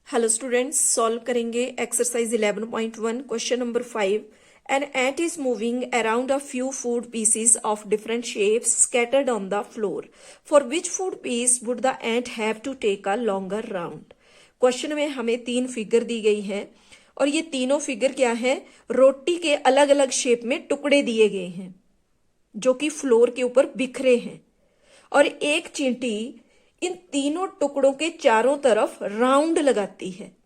Hello students, solve करेंगे exercise 11.1 question number 5। An ant is moving around a few food pieces of different shapes scattered on the floor. For which food piece would the ant have to take a longer round. Question में हमें तीन figure दी गई हैं और ये तीनों figure क्या है, रोटी के अलग अलग शेप में टुकड़े दिए गए हैं जो कि फ्लोर के ऊपर बिखरे हैं और एक चींटी इन तीनों टुकड़ों के चारों तरफ राउंड लगाती है।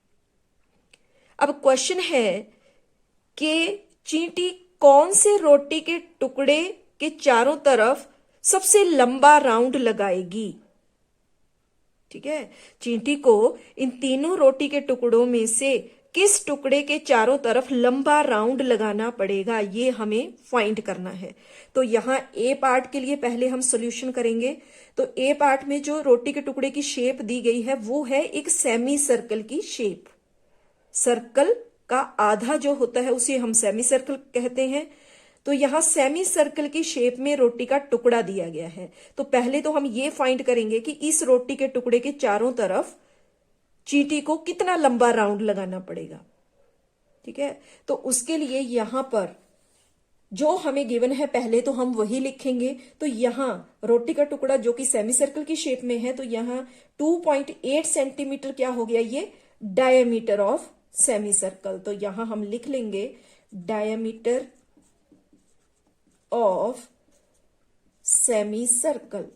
अब क्वेश्चन है कि चींटी कौन से रोटी के टुकड़े के चारों तरफ सबसे लंबा राउंड लगाएगी। ठीक है, चींटी को इन तीनों रोटी के टुकड़ों में से किस टुकड़े के चारों तरफ लंबा राउंड लगाना पड़ेगा, ये हमें फाइंड करना है। तो यहाँ ए पार्ट के लिए पहले हम सॉल्यूशन करेंगे। तो ए पार्ट में जो रोटी के टुकड़े की शेप दी गई है वो है एक सेमी सर्कल की शेप। सर्कल का आधा जो होता है उसे हम सेमी सर्कल कहते हैं। तो यहां सेमी सर्कल की शेप में रोटी का टुकड़ा दिया गया है। तो पहले तो हम ये फाइंड करेंगे कि इस रोटी के टुकड़े के चारों तरफ चींटी को कितना लंबा राउंड लगाना पड़ेगा। ठीक है, तो उसके लिए यहां पर जो हमें गिवन है पहले तो हम वही लिखेंगे। तो यहां रोटी का टुकड़ा जो कि सेमी सर्कल की शेप में है, तो यहां 2.8 सेंटीमीटर क्या हो गया, ये डायमीटर ऑफ सेमी सर्कल। तो यहां हम लिख लेंगे diameter of semi circle.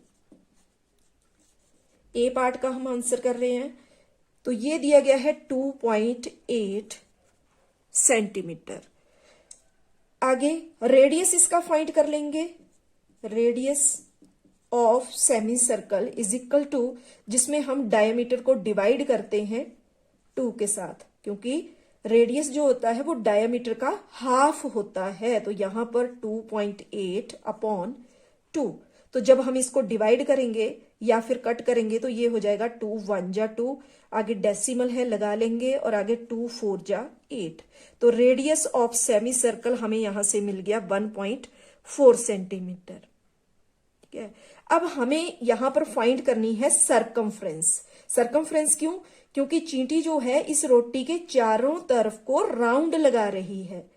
A part का हम आंसर कर रहे हैं। तो ये दिया गया है 2.8 सेंटीमीटर। आगे रेडियस इसका फाइंड कर लेंगे। Radius of semi circle is equal to, जिसमें हम डायमीटर को डिवाइड करते हैं 2 के साथ, क्योंकि रेडियस जो होता है वो डायमीटर का हाफ होता है। तो यहां पर 2.8 अपॉन 2। तो जब हम इसको डिवाइड करेंगे या फिर कट करेंगे तो ये हो जाएगा 2 1 जा 2, आगे डेसिमल है लगा लेंगे और आगे 2 4 जा 8। तो रेडियस ऑफ सेमी सर्कल हमें यहां से मिल गया 1.4 सेंटीमीटर। ठीक है, अब हमें यहां पर फाइंड करनी है सरकमफ्रेंस। सरकमफ्रेंस क्यों? क्योंकि चींटी जो है इस रोटी के चारों तरफ को राउंड लगा रही है।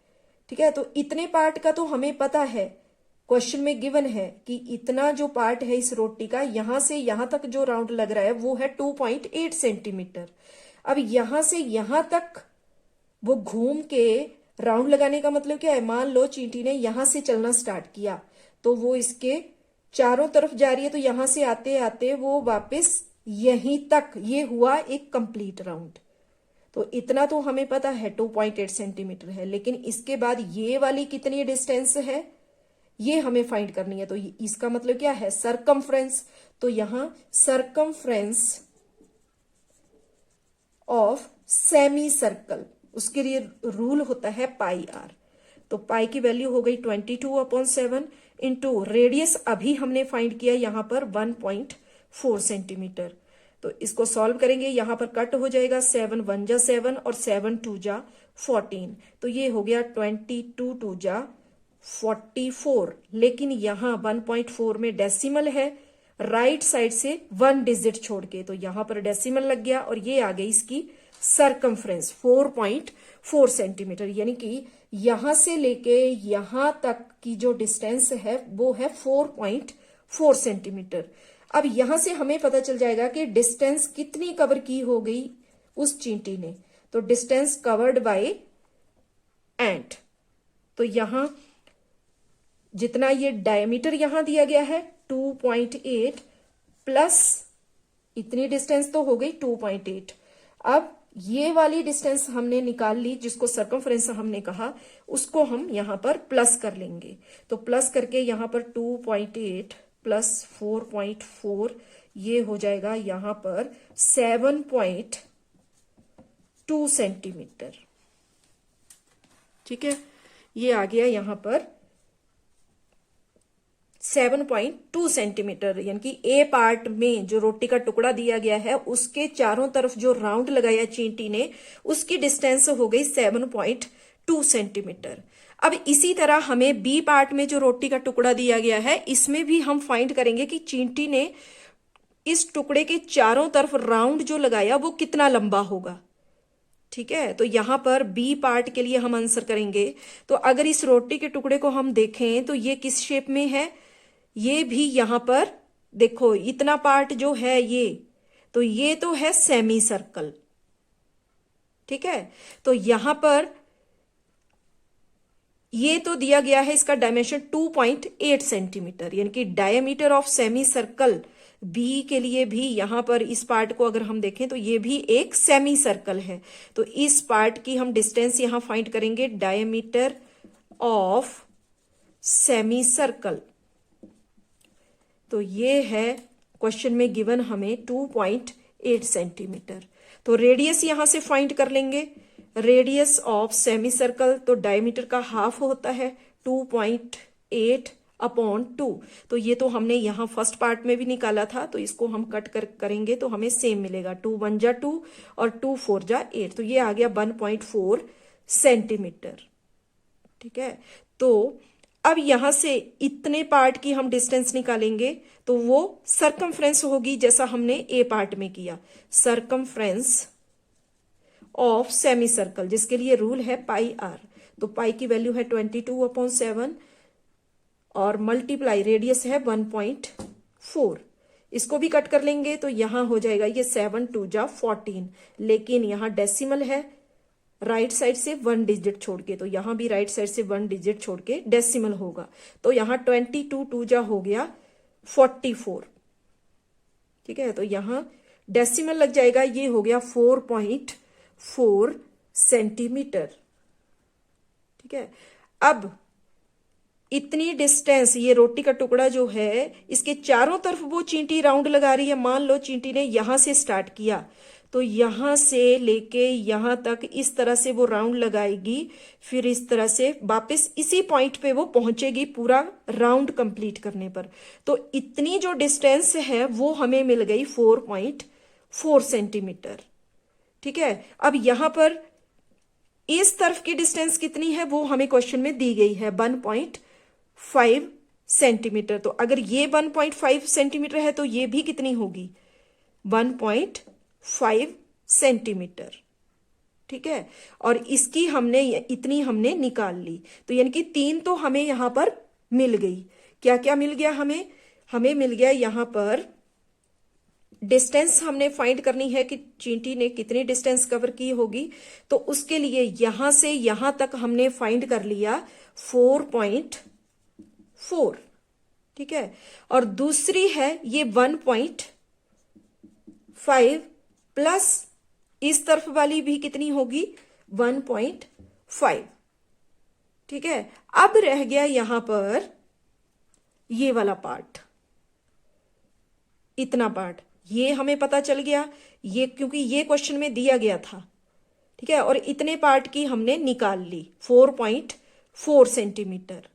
ठीक है, तो इतने पार्ट का तो हमें पता है, क्वेश्चन में गिवन है कि इतना जो पार्ट है इस रोटी का, यहां से यहां तक जो राउंड लग रहा है वो है 2.8 सेंटीमीटर। अब यहां से यहां तक वो घूम के राउंड लगाने का मतलब क्या है, मान लो चींटी ने यहां से चलना स्टार्ट किया तो वो इसके चारों तरफ जा रही है, तो यहां से आते आते वो वापस यहीं तक, ये हुआ एक कंप्लीट राउंड। तो इतना तो हमें पता है 2.8 सेंटीमीटर है, लेकिन इसके बाद ये वाली कितनी डिस्टेंस है ये हमें फाइंड करनी है। तो इसका मतलब क्या है, सरकमफ्रेंस। तो यहां सरकमफ्रेंस ऑफ सेमी सर्कल, उसके लिए रूल होता है पाई आर। तो पाई की वैल्यू हो गई 22/7 इंटू रेडियस अभी हमने फाइंड किया यहां पर 1.4 सेंटीमीटर। तो इसको सॉल्व करेंगे, यहां पर कट हो जाएगा 7 1 जा 7 और 7 2 जा 14। तो ये हो गया 22 2 जा 44। लेकिन यहां 1.4 में डेसिमल है, राइट साइड से 1 डिजिट छोड़ के, तो यहां पर डेसिमल लग गया और ये आ गई इसकी सरकमफ्रेंस 4.4 सेंटीमीटर। यानी कि यहां से लेके यहां तक की जो डिस्टेंस है वो है 4.4 सेंटीमीटर। अब यहां से हमें पता चल जाएगा कि डिस्टेंस कितनी कवर की हो गई उस चींटी ने। तो डिस्टेंस कवर्ड बाय एंट, तो यहां जितना ये डायमीटर यहां दिया गया है 2.8 प्लस इतनी डिस्टेंस तो हो गई 2.8। अब ये वाली डिस्टेंस हमने निकाल ली जिसको सरकमफ्रेंस हमने कहा, उसको हम यहां पर प्लस कर लेंगे। तो प्लस करके यहां पर 2.8 प्लस 4.4 ये हो जाएगा यहां पर 7.2 सेंटीमीटर। ठीक है, ये आ गया यहां पर 7.2 सेंटीमीटर। यानी कि ए पार्ट में जो रोटी का टुकड़ा दिया गया है उसके चारों तरफ जो राउंड लगाया चींटी ने, उसकी डिस्टेंस हो गई 7.2 सेंटीमीटर। अब इसी तरह हमें बी पार्ट में जो रोटी का टुकड़ा दिया गया है इसमें भी हम फाइंड करेंगे कि चींटी ने इस टुकड़े के चारों तरफ राउंड जो लगाया वो कितना लंबा होगा। ठीक है, तो यहाँ पर बी पार्ट के लिए हम आंसर करेंगे। तो अगर इस रोटी के टुकड़े को हम देखें तो ये किस शेप में है, ये भी यहाँ पर देखो इतना पार्ट जो है ये, तो ये तो है सेमी सर्कल। ठीक है, तो यहां पर ये तो दिया गया है, इसका डायमेंशन 2.8 सेंटीमीटर, यानी कि diameter of semi circle B के लिए भी यहां पर इस पार्ट को अगर हम देखें तो ये भी एक सेमी सर्कल है। तो इस पार्ट की हम डिस्टेंस यहां फाइंड करेंगे, डायमीटर ऑफ सेमी सर्कल। तो ये है क्वेश्चन में गिवन हमें 2.8 सेंटीमीटर। तो रेडियस यहां से फाइंड कर लेंगे, रेडियस ऑफ सेमी सर्कल तो डायमीटर का हाफ होता है 2.8 अपॉन 2। तो ये तो हमने यहाँ फर्स्ट पार्ट में भी निकाला था, तो इसको हम कट करेंगे तो हमें सेम मिलेगा, 2 1 जा 2 और 2 4 जा 8, तो ये आ गया 1.4 सेंटीमीटर। ठीक है, तो अब यहां से इतने पार्ट की हम डिस्टेंस निकालेंगे तो वो सरकमफ्रेंस होगी, जैसा हमने ए पार्ट में किया, सरकमफ्रेंस ऑफ सेमी सर्कल, जिसके लिए रूल है पाई आर। तो पाई की वैल्यू है 22/7 और मल्टीप्लाई रेडियस है 1.4। इसको भी कट कर लेंगे तो यहां हो जाएगा ये 7 2 जा 14, लेकिन यहां डेसिमल है राइट साइड से 1 डिजिट छोड़ के, तो यहां भी राइट साइड से 1 डिजिट छोड़ के डेसिमल होगा। तो यहां 22 2 जा हो गया 44। ठीक है, तो यहां डेसिमल लग जाएगा, ये हो गया 4.4 सेंटीमीटर। ठीक है, अब इतनी डिस्टेंस, ये रोटी का टुकड़ा जो है इसके चारों तरफ वो चींटी राउंड लगा रही है। मान लो चींटी ने यहां से स्टार्ट किया तो यहां से लेके यहां तक इस तरह से वो राउंड लगाएगी, फिर इस तरह से वापस इसी पॉइंट पे वो पहुंचेगी पूरा राउंड कंप्लीट करने पर। तो इतनी जो डिस्टेंस है वो हमें मिल गई 4.4 सेंटीमीटर। ठीक है, अब यहां पर इस तरफ की डिस्टेंस कितनी है वो हमें क्वेश्चन में दी गई है, 1.5 सेंटीमीटर। तो अगर ये 1.5 सेंटीमीटर है तो ये भी कितनी होगी, 1.5 सेंटीमीटर। ठीक है, और इसकी हमने इतनी हमने निकाल ली, तो यानी कि 3 तो हमें यहां पर मिल गई। क्या क्या मिल गया हमें, हमें मिल गया यहां पर डिस्टेंस हमने फाइंड करनी है कि चींटी ने कितनी डिस्टेंस कवर की होगी, तो उसके लिए यहां से यहां तक हमने फाइंड कर लिया 4.4। ठीक है, और दूसरी है ये 1.5 प्लस इस तरफ वाली भी कितनी होगी, 1.5। ठीक है, अब रह गया यहां पर ये वाला पार्ट, इतना पार्ट, ये हमें पता चल गया, ये क्योंकि ये क्वेश्चन में दिया गया था। ठीक है, और इतने पार्ट की हमने निकाल ली 4.4 सेंटीमीटर।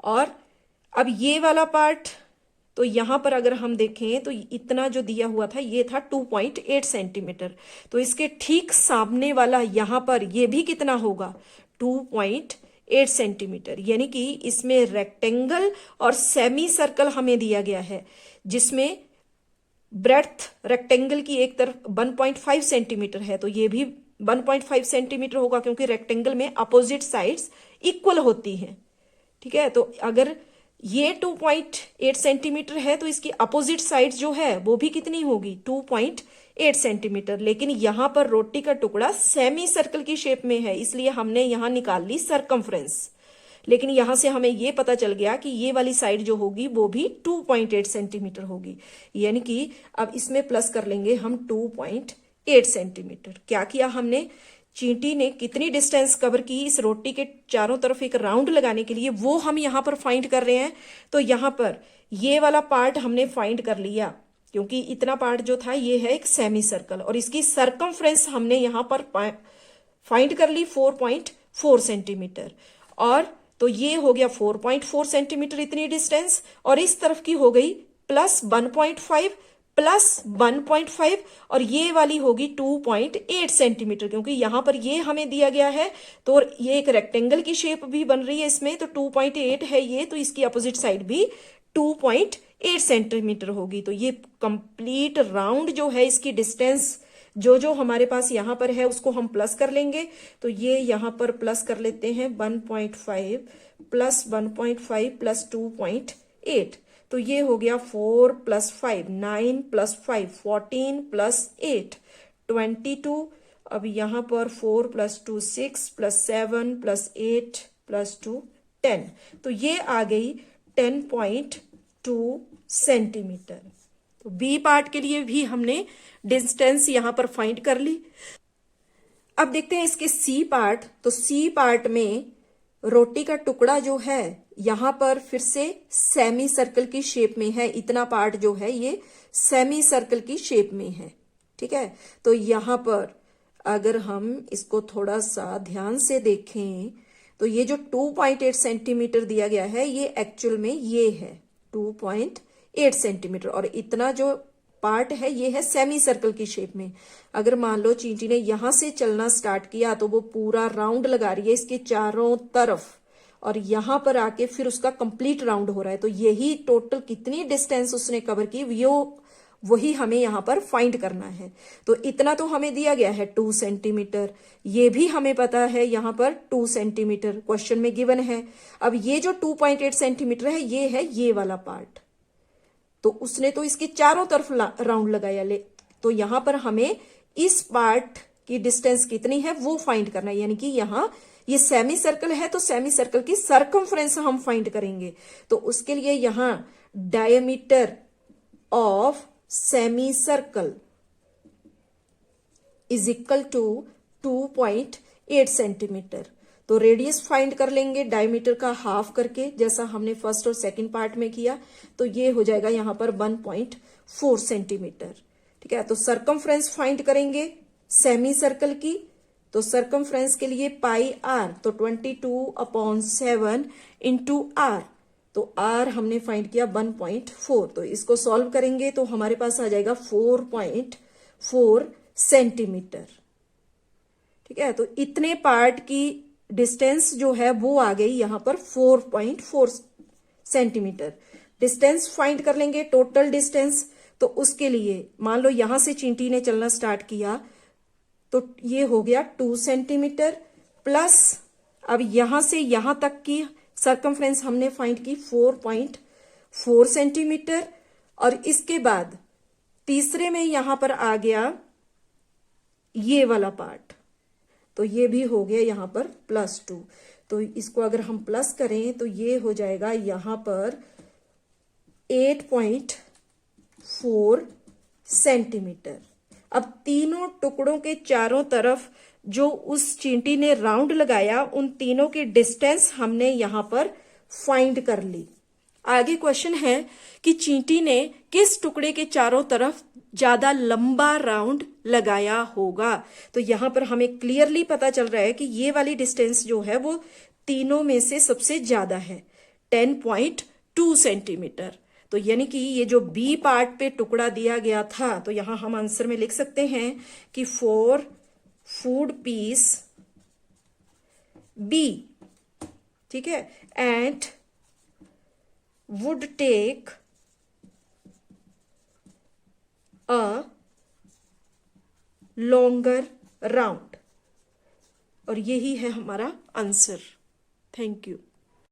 और अब ये वाला पार्ट, तो यहां पर अगर हम देखें तो इतना जो दिया हुआ था ये था 2.8 सेंटीमीटर, तो इसके ठीक सामने वाला यहां पर ये भी कितना होगा, 2.8 सेंटीमीटर। यानी कि इसमें रेक्टेंगल और सेमी सर्कल हमें दिया गया है, जिसमें ब्रेड्थ रेक्टेंगल की एक तरफ 1.5 सेंटीमीटर है, तो ये भी 1.5 सेंटीमीटर होगा, क्योंकि रेक्टेंगल में अपोजिट साइड्स इक्वल होती हैं। ठीक है, तो अगर ये 2.8 सेंटीमीटर है तो इसकी अपोजिट साइड जो है वो भी कितनी होगी, 2.8 सेंटीमीटर। लेकिन यहां पर रोटी का टुकड़ा सेमी सर्कल की शेप में है, इसलिए हमने यहां निकाल ली सरकमफ्रेंस। लेकिन यहां से हमें यह पता चल गया कि ये वाली साइड जो होगी वो भी 2.8 सेंटीमीटर होगी, यानी कि अब इसमें प्लस कर लेंगे हम 2.8 सेंटीमीटर। क्या किया हमने, चींटी ने कितनी डिस्टेंस कवर की इस रोटी के चारों तरफ एक राउंड लगाने के लिए, वो हम यहां पर फाइंड कर रहे हैं। तो यहां पर ये वाला पार्ट हमने फाइंड कर लिया, क्योंकि इतना पार्ट जो था ये है एक सेमी सर्कल, और इसकी सरकमफ्रेंस हमने यहां पर फाइंड कर ली 4.4 सेंटीमीटर। और तो ये हो गया 4.4 सेंटीमीटर इतनी डिस्टेंस, और इस तरफ की हो गई प्लस 1.5 प्लस 1.5, और ये वाली होगी 2.8 सेंटीमीटर, क्योंकि यहां पर ये हमें दिया गया है। तो ये एक रेक्टेंगल की शेप भी बन रही है इसमें, तो 2.8 है ये, तो इसकी अपोजिट साइड भी 2.8 सेंटीमीटर होगी। तो ये कंप्लीट राउंड जो है इसकी डिस्टेंस जो जो हमारे पास यहाँ पर है उसको हम प्लस कर लेंगे। तो ये यहाँ पर प्लस कर लेते हैं 1.5 प्लस 1.5 प्लस 2.8। तो ये हो गया 4 प्लस 5 9 प्लस 5 14 प्लस 8 22। अब यहाँ पर 4 प्लस 2 6 प्लस 7 प्लस 8 प्लस 2 10। तो ये आ गई 10.2 सेंटीमीटर। तो बी पार्ट के लिए भी हमने डिस्टेंस यहां पर फाइंड कर ली। अब देखते हैं इसके सी पार्ट। तो सी पार्ट में रोटी का टुकड़ा जो है यहां पर फिर से सेमी सर्कल की शेप में है। इतना पार्ट जो है ये सेमी सर्कल की शेप में है, ठीक है। तो यहां पर अगर हम इसको थोड़ा सा ध्यान से देखें तो ये जो 2.8 सेंटीमीटर दिया गया है ये एक्चुअल में ये है 2.8 सेंटीमीटर, और इतना जो पार्ट है ये है सेमी सर्कल की शेप में। अगर मान लो चींटी ने यहां से चलना स्टार्ट किया तो वो पूरा राउंड लगा रही है इसके चारों तरफ, और यहां पर आके फिर उसका कंप्लीट राउंड हो रहा है। तो यही टोटल कितनी डिस्टेंस उसने कवर की वही हमें यहां पर फाइंड करना है। तो इतना तो हमें दिया गया है 2 सेंटीमीटर, ये भी हमें पता है यहां पर 2 सेंटीमीटर क्वेश्चन में गिवन है। अब ये जो 2.8 सेंटीमीटर है ये वाला पार्ट, तो उसने तो इसके चारों तरफ राउंड लगाया तो यहां पर हमें इस पार्ट की डिस्टेंस कितनी है वो फाइंड करना है। यानी कि यहां ये सेमी सर्कल है तो सेमी सर्कल की सरकमफ्रेंस हम फाइंड करेंगे। तो उसके लिए यहां diameter of semi circle is equal to 2.8 centimetre. तो रेडियस फाइंड कर लेंगे डायमीटर का हाफ करके, जैसा हमने फर्स्ट और सेकंड पार्ट में किया। तो ये हो जाएगा यहां पर 1.4 सेंटीमीटर, ठीक है। तो सरकमफ्रेंस फाइंड करेंगे सेमी सर्कल की। तो सरकमफ्रेंस के लिए पाई आर, तो 22/7 इंटू आर। तो आर हमने फाइंड किया 1.4। तो इसको सॉल्व करेंगे तो हमारे पास आ जाएगा 4.4 सेंटीमीटर, ठीक है। तो इतने पार्ट की डिस्टेंस जो है वो आ गई यहां पर 4.4 सेंटीमीटर। डिस्टेंस फाइंड कर लेंगे टोटल डिस्टेंस। तो उसके लिए मान लो यहां से चींटी ने चलना स्टार्ट किया तो ये हो गया 2 सेंटीमीटर, प्लस अब यहां से यहां तक की सरकमफ्रेंस हमने फाइंड की 4.4 सेंटीमीटर। और इसके बाद तीसरे में यहां पर आ गया ये वाला पार्ट, तो ये भी हो गया यहां पर +2। तो इसको अगर हम प्लस करें तो ये हो जाएगा यहां पर 8.4 सेंटीमीटर। अब तीनों टुकड़ों के चारों तरफ जो उस चींटी ने राउंड लगाया उन तीनों की डिस्टेंस हमने यहां पर फाइंड कर ली। आगे क्वेश्चन है कि चींटी ने किस टुकड़े के चारों तरफ ज्यादा लंबा राउंड लगाया होगा। तो यहां पर हमें क्लियरली पता चल रहा है कि ये वाली डिस्टेंस जो है वो तीनों में से सबसे ज्यादा है 10.2 सेंटीमीटर। तो यानी कि ये जो बी पार्ट पे टुकड़ा दिया गया था, तो यहां हम आंसर में लिख सकते हैं कि 4 फूड पीस बी, ठीक है, and would take a longer round. और यही है हमारा आंसर। Thank you.